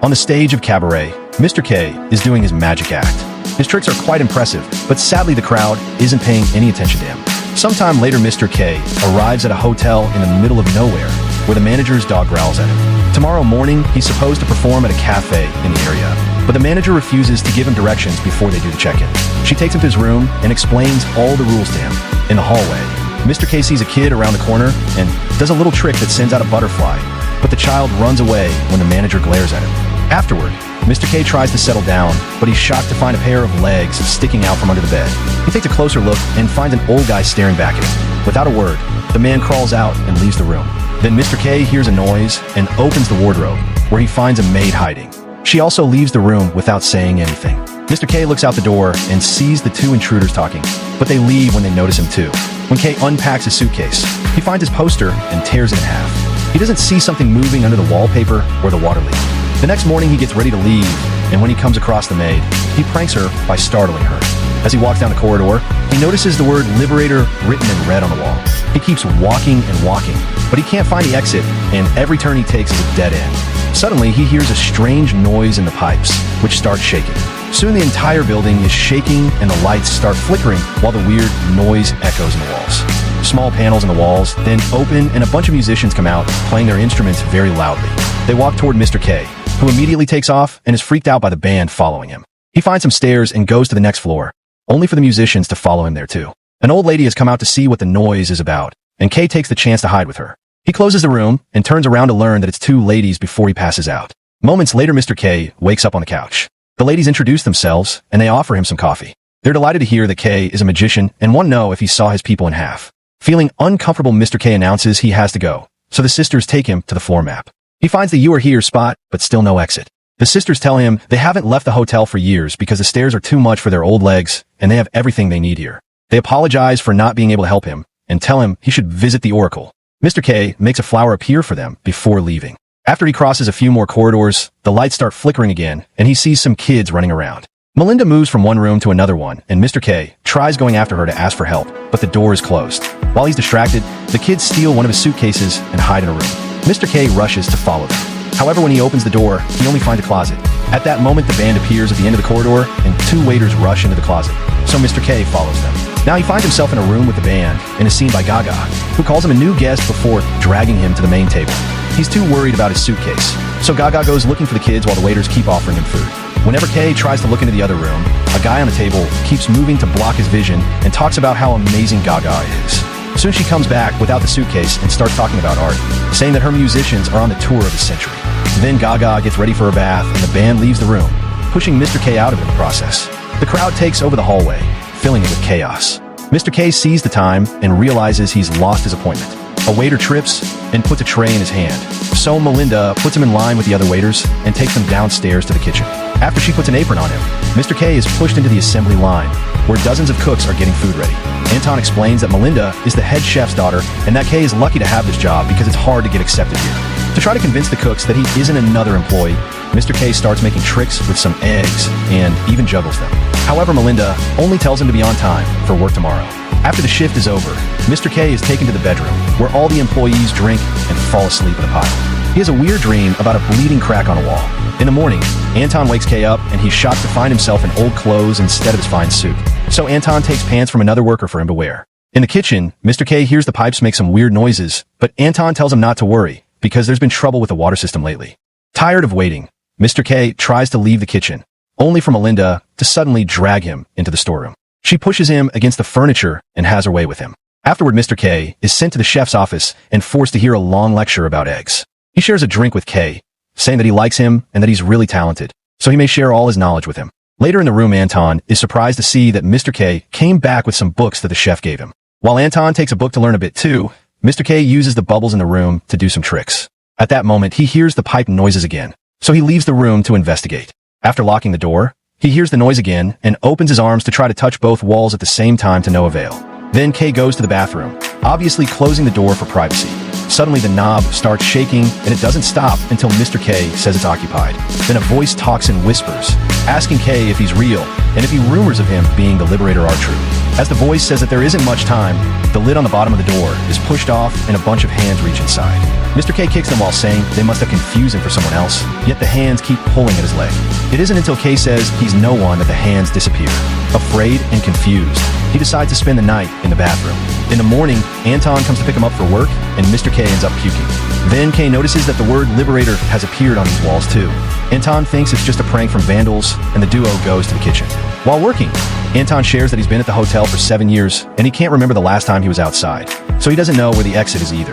On the stage of Cabaret, Mr. K is doing his magic act. His tricks are quite impressive, but sadly the crowd isn't paying any attention to him. Sometime later, Mr. K arrives at a hotel in the middle of nowhere, where the manager's dog growls at him. Tomorrow morning, he's supposed to perform at a cafe in the area, but the manager refuses to give him directions before they do the check-in. She takes him to his room and explains all the rules to him. In the hallway, Mr. K sees a kid around the corner and does a little trick that sends out a butterfly, but the child runs away when the manager glares at him. Afterward, Mr. K tries to settle down, but he's shocked to find a pair of legs sticking out from under the bed. He takes a closer look and finds an old guy staring back at him. Without a word, the man crawls out and leaves the room. Then Mr. K hears a noise and opens the wardrobe, where he finds a maid hiding. She also leaves the room without saying anything. Mr. K looks out the door and sees the two intruders talking, but they leave when they notice him too. When K unpacks his suitcase, he finds his poster and tears it in half. He doesn't see something moving under the wallpaper or the water leak. The next morning he gets ready to leave, and when he comes across the maid, he pranks her by startling her. As he walks down the corridor, he notices the word Liberator written in red on the wall. He keeps walking and walking, but he can't find the exit, and every turn he takes is a dead end. Suddenly, he hears a strange noise in the pipes, which starts shaking. Soon the entire building is shaking and the lights start flickering while the weird noise echoes in the walls. Small panels in the walls then open and a bunch of musicians come out, playing their instruments very loudly. They walk toward Mr. K, who immediately takes off and is freaked out by the band following him. He finds some stairs and goes to the next floor, only for the musicians to follow him there too. An old lady has come out to see what the noise is about, and K takes the chance to hide with her. He closes the room and turns around to learn that it's two ladies before he passes out. Moments later, Mr. K wakes up on the couch. The ladies introduce themselves, and they offer him some coffee. They're delighted to hear that K is a magician and want to know if he saw his people in half. Feeling uncomfortable, Mr. K announces he has to go, so the sisters take him to the floor map. He finds the "You Are Here" spot, but still no exit. The sisters tell him they haven't left the hotel for years because the stairs are too much for their old legs, and they have everything they need here. They apologize for not being able to help him, and tell him he should visit the Oracle. Mr. K makes a flower appear for them before leaving. After he crosses a few more corridors, the lights start flickering again, and he sees some kids running around. Melinda moves from one room to another one, and Mr. K tries going after her to ask for help, but the door is closed. While he's distracted, the kids steal one of his suitcases and hide in a room. Mr. K rushes to follow them. However, when he opens the door, he only finds a closet. At that moment, the band appears at the end of the corridor, and two waiters rush into the closet, so Mr. K follows them. Now he finds himself in a room with the band and is seen by Gaga, who calls him a new guest before dragging him to the main table. He's too worried about his suitcase, so Gaga goes looking for the kids while the waiters keep offering him food. Whenever K tries to look into the other room, a guy on the table keeps moving to block his vision and talks about how amazing Gaga is. Soon she comes back without the suitcase and starts talking about art, saying that her musicians are on the tour of the century. Then Gaga gets ready for her bath and the band leaves the room, pushing Mr. K out of it in the process. The crowd takes over the hallway, filling it with chaos. Mr. K sees the time and realizes he's lost his appointment. A waiter trips and puts a tray in his hand, so Melinda puts him in line with the other waiters and takes them downstairs to the kitchen. After she puts an apron on him, Mr. K is pushed into the assembly line, where dozens of cooks are getting food ready. Anton explains that Melinda is the head chef's daughter and that K is lucky to have this job because it's hard to get accepted here. To try to convince the cooks that he isn't another employee, Mr. K starts making tricks with some eggs and even juggles them. However, Melinda only tells him to be on time for work tomorrow. After the shift is over, Mr. K is taken to the bedroom, where all the employees drink and fall asleep in a pile. He has a weird dream about a bleeding crack on a wall. In the morning, Anton wakes K up and he's shocked to find himself in old clothes instead of his fine suit. So Anton takes pants from another worker for him to wear. In the kitchen, Mr. K hears the pipes make some weird noises, but Anton tells him not to worry, because there's been trouble with the water system lately. Tired of waiting, Mr. K tries to leave the kitchen, only for Melinda to suddenly drag him into the storeroom. She pushes him against the furniture and has her way with him. Afterward, Mr. K is sent to the chef's office and forced to hear a long lecture about eggs. He shares a drink with K, saying that he likes him and that he's really talented, so he may share all his knowledge with him. Later in the room, Anton is surprised to see that Mr. K came back with some books that the chef gave him. While Anton takes a book to learn a bit too, Mr. K uses the bubbles in the room to do some tricks. At that moment, he hears the pipe noises again, so he leaves the room to investigate. After locking the door, he hears the noise again and opens his arms to try to touch both walls at the same time to no avail. Then K goes to the bathroom, obviously closing the door for privacy. Suddenly the knob starts shaking and it doesn't stop until Mr. K says it's occupied. Then a voice talks in whispers, asking K if he's real and if he rumors of him being the Liberator are true. As the voice says that there isn't much time, the lid on the bottom of the door is pushed off and a bunch of hands reach inside. Mr. K kicks them while saying they must have confused him for someone else, yet the hands keep pulling at his leg. It isn't until K says he's no one that the hands disappear. Afraid and confused, he decides to spend the night in the bathroom. In the morning, Anton comes to pick him up for work, and Mr. K ends up puking. Then K notices that the word Liberator has appeared on these walls too. Anton thinks it's just a prank from vandals, and the duo goes to the kitchen. While working, Anton shares that he's been at the hotel for 7 years, and he can't remember the last time he was outside, so he doesn't know where the exit is either.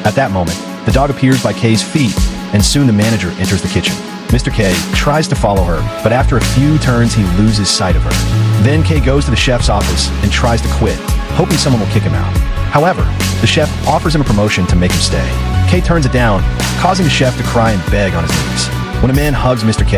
At that moment, the dog appears by K's feet, and soon the manager enters the kitchen. Mr. K tries to follow her, but after a few turns he loses sight of her. Then K goes to the chef's office and tries to quit, hoping someone will kick him out. However, the chef offers him a promotion to make him stay. K turns it down, causing the chef to cry and beg on his knees. When a man hugs Mr. K,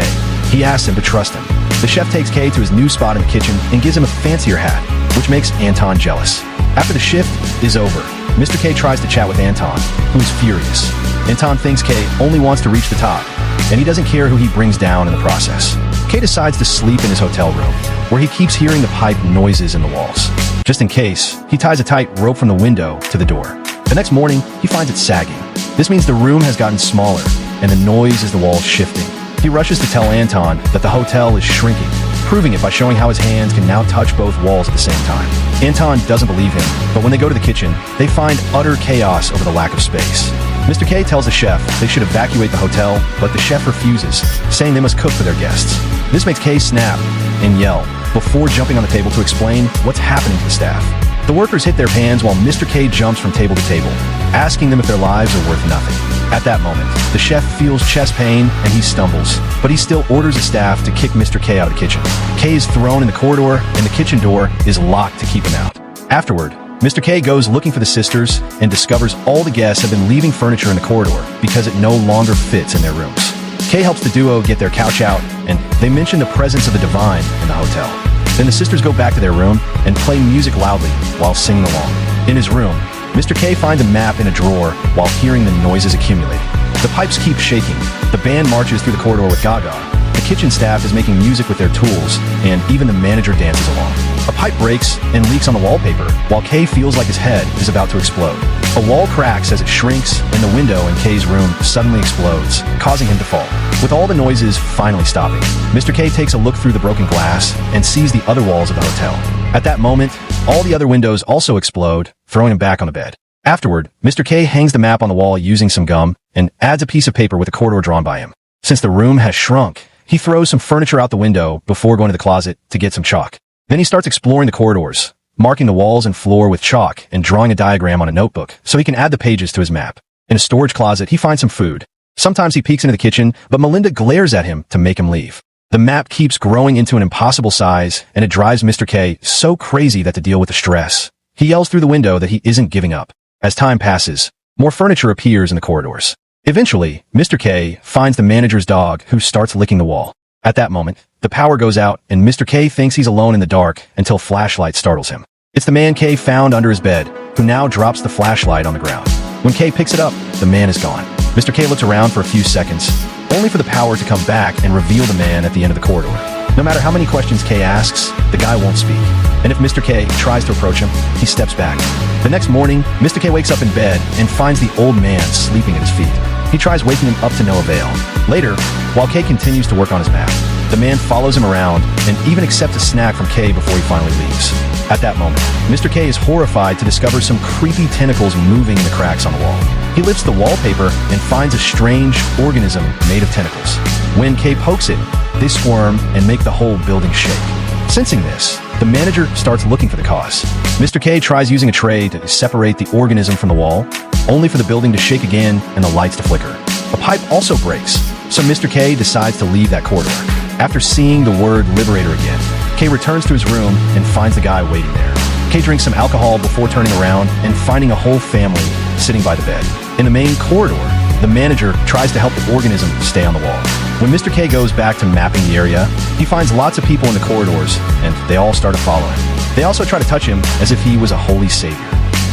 he asks him to trust him. The chef takes K to his new spot in the kitchen and gives him a fancier hat, which makes Anton jealous. After the shift is over, Mr. K tries to chat with Anton, who is furious. Anton thinks K only wants to reach the top, and he doesn't care who he brings down in the process. K decides to sleep in his hotel room, where he keeps hearing the pipe noises in the walls. Just in case, he ties a tight rope from the window to the door. The next morning, he finds it sagging. This means the room has gotten smaller, and the noise is the walls shifting. He rushes to tell Anton that the hotel is shrinking, proving it by showing how his hands can now touch both walls at the same time. Anton doesn't believe him, but when they go to the kitchen, they find utter chaos over the lack of space. Mr. K tells the chef they should evacuate the hotel, but the chef refuses, saying they must cook for their guests. This makes K snap and yell before jumping on the table to explain what's happening to the staff. The workers hit their pans while Mr. K jumps from table to table, asking them if their lives are worth nothing. At that moment, the chef feels chest pain and he stumbles, but he still orders the staff to kick Mr. K out of the kitchen. K is thrown in the corridor and the kitchen door is locked to keep him out. Afterward, Mr. K goes looking for the sisters and discovers all the guests have been leaving furniture in the corridor because it no longer fits in their rooms. K helps the duo get their couch out, and they mention the presence of the divine in the hotel. Then the sisters go back to their room and play music loudly while singing along. In his room, Mr. K finds a map in a drawer while hearing the noises accumulating. The pipes keep shaking, the band marches through the corridor with Gaga, the kitchen staff is making music with their tools, and even the manager dances along. A pipe breaks and leaks on the wallpaper, while K feels like his head is about to explode. A wall cracks as it shrinks, and the window in K's room suddenly explodes, causing him to fall. With all the noises finally stopping, Mr. K takes a look through the broken glass and sees the other walls of the hotel. At that moment, all the other windows also explode, throwing him back on the bed. Afterward, Mr. K hangs the map on the wall using some gum and adds a piece of paper with a corridor drawn by him. Since the room has shrunk, he throws some furniture out the window before going to the closet to get some chalk. Then he starts exploring the corridors, marking the walls and floor with chalk and drawing a diagram on a notebook so he can add the pages to his map. In a storage closet, he finds some food. Sometimes he peeks into the kitchen, but Melinda glares at him to make him leave. The map keeps growing into an impossible size, and it drives Mr. K so crazy that to deal with the stress, he yells through the window that he isn't giving up. As time passes, more furniture appears in the corridors. Eventually, Mr. K finds the manager's dog who starts licking the wall. At that moment, the power goes out and Mr. K thinks he's alone in the dark until flashlight startles him. It's the man K found under his bed, who now drops the flashlight on the ground. When K picks it up, the man is gone. Mr. K looks around for a few seconds, only for the power to come back and reveal the man at the end of the corridor. No matter how many questions K asks, the guy won't speak. And if Mr. K tries to approach him, he steps back. The next morning, Mr. K wakes up in bed and finds the old man sleeping at his feet. He tries waking him up to no avail. Later, while K continues to work on his map, the man follows him around and even accepts a snack from K before he finally leaves. At that moment, Mr. K is horrified to discover some creepy tentacles moving in the cracks on the wall. He lifts the wallpaper and finds a strange organism made of tentacles. When K pokes it, they squirm and make the whole building shake. Sensing this, the manager starts looking for the cause. Mr. K tries using a tray to separate the organism from the wall, only for the building to shake again and the lights to flicker. A pipe also breaks, so Mr. K decides to leave that corridor. After seeing the word Liberator again, K returns to his room and finds the guy waiting there. K drinks some alcohol before turning around and finding a whole family sitting by the bed. In the main corridor, the manager tries to help the organism stay on the wall. When Mr. K goes back to mapping the area, he finds lots of people in the corridors, and they all start to follow him. They also try to touch him as if he was a holy savior.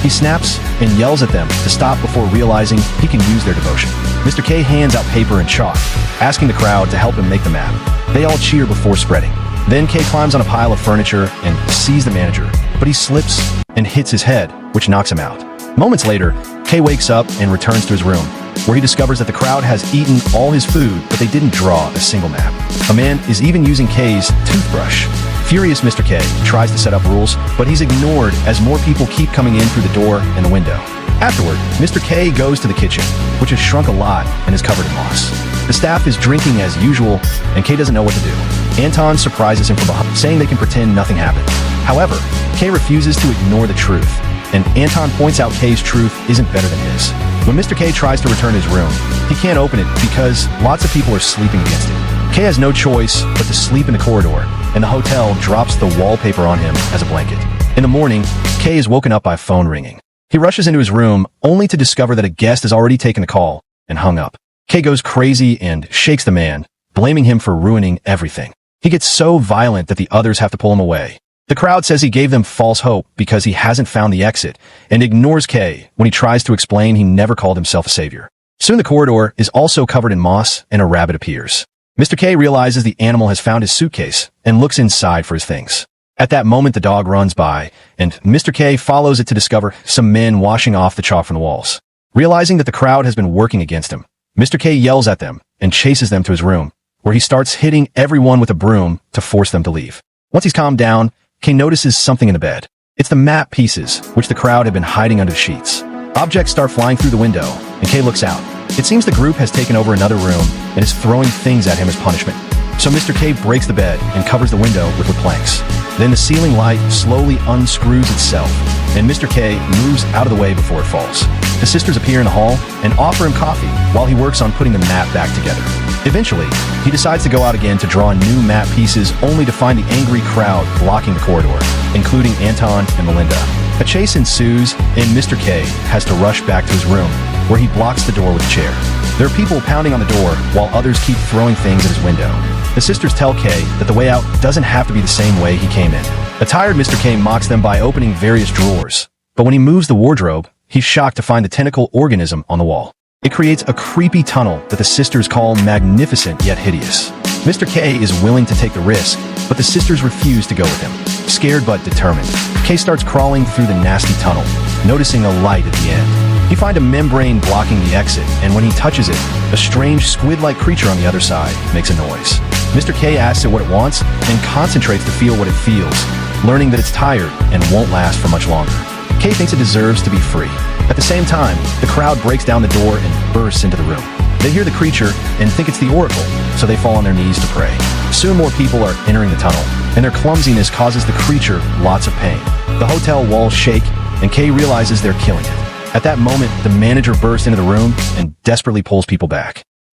He snaps and yells at them to stop before realizing he can use their devotion. Mr. K hands out paper and chalk, asking the crowd to help him make the map. They all cheer before spreading. Then K climbs on a pile of furniture and sees the manager, but he slips and hits his head, which knocks him out. Moments later, Kay wakes up and returns to his room, where he discovers that the crowd has eaten all his food, but they didn't draw a single map. A man is even using Kay's toothbrush. Furious Mr. K tries to set up rules, but he's ignored as more people keep coming in through the door and the window. Afterward, Mr. K goes to the kitchen, which has shrunk a lot and is covered in moss. The staff is drinking as usual, and Kay doesn't know what to do. Anton surprises him from behind, saying they can pretend nothing happened. However, Kay refuses to ignore the truth, and Anton points out Kay's truth isn't better than his. When Mr. K tries to return to his room, he can't open it because lots of people are sleeping against it. Kay has no choice but to sleep in the corridor, and the hotel drops the wallpaper on him as a blanket. In the morning, Kay is woken up by a phone ringing. He rushes into his room, only to discover that a guest has already taken the call and hung up. Kay goes crazy and shakes the man, blaming him for ruining everything. He gets so violent that the others have to pull him away. The crowd says he gave them false hope because he hasn't found the exit, and ignores Kay when he tries to explain he never called himself a savior. Soon the corridor is also covered in moss, and a rabbit appears. Mr. K realizes the animal has found his suitcase and looks inside for his things. At that moment, the dog runs by, and Mr. K follows it to discover some men washing off the chalk from the walls. Realizing that the crowd has been working against him, Mr. K yells at them and chases them to his room, where he starts hitting everyone with a broom to force them to leave. Once he's calmed down, Kay notices something in the bed. It's the map pieces, which the crowd had been hiding under the sheets. Objects start flying through the window, and Kay looks out. It seems the group has taken over another room and is throwing things at him as punishment. So Mr. K breaks the bed and covers the window with wood planks. Then the ceiling light slowly unscrews itself, and Mr. K moves out of the way before it falls. The sisters appear in the hall and offer him coffee while he works on putting the map back together. Eventually, he decides to go out again to draw new map pieces, only to find the angry crowd blocking the corridor, including Anton and Melinda. A chase ensues, and Mr. K has to rush back to his room, where he blocks the door with a chair. There are people pounding on the door, while others keep throwing things at his window. The sisters tell Kay that the way out doesn't have to be the same way he came in. A tired Mr. K mocks them by opening various drawers, but when he moves the wardrobe, he's shocked to find the tentacle organism on the wall. It creates a creepy tunnel that the sisters call magnificent yet hideous. Mr. K is willing to take the risk, but the sisters refuse to go with him. Scared but determined, Kay starts crawling through the nasty tunnel, noticing a light at the end. He finds a membrane blocking the exit, and when he touches it, a strange squid-like creature on the other side makes a noise. Mr. K asks it what it wants and concentrates to feel what it feels, learning that it's tired and won't last for much longer. Kay thinks it deserves to be free. At the same time, the crowd breaks down the door and bursts into the room. They hear the creature and think it's the Oracle, so they fall on their knees to pray. Soon more people are entering the tunnel, and their clumsiness causes the creature lots of pain. The hotel walls shake, and Kay realizes they're killing it. At that moment, the manager bursts into the room and desperately pulls people back.